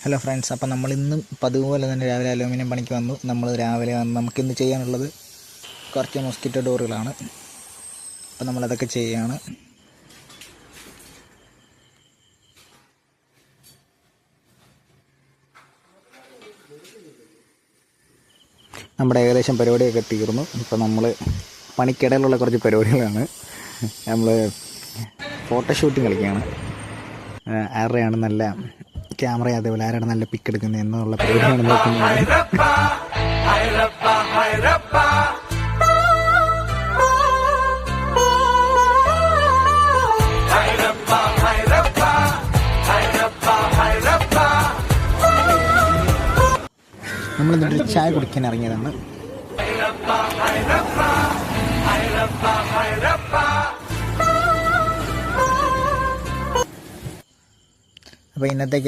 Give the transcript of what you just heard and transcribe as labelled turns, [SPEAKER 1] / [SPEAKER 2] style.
[SPEAKER 1] Hello friends, അപ്പോൾ നമ്മളിന്നും പതിവുപോലെ തന്നെ രാവിലെ അലൂമിനിയം പണിക്ക് വന്നു. രാവിലെ നമുക്കിന്ന് ചെയ്യാനുള്ളത് കുറച്ച് മോസ്കിറ്റോ ഡോറുകളാണ്. അപ്പോൾ നമ്മളതൊക്കെ ചെയ്യുകയാണ്. നമ്മുടെ ഏകദേശം പരിപാടിയൊക്കെ തീർന്നു. ഇപ്പോൾ നമ്മൾ പണിക്കിടയിലുള്ള കുറച്ച് പരിപാടികളാണ്. നമ്മൾ ഫോട്ടോഷൂട്ടിങ് കളിക്കുകയാണ്. ആരുടെയാണ് നല്ല ക്യാമറ, അതേപോലെ ആരാണ് നല്ല പിക്ക് എടുക്കുന്നത് എന്നുള്ള പരിപാടിയാണ് നോക്കുന്നത്. നമ്മളിന്നിട്ട് ചായ കുടിക്കാൻ ഇറങ്ങിയതാണ്. അപ്പോൾ ഇന്നത്തേക്ക്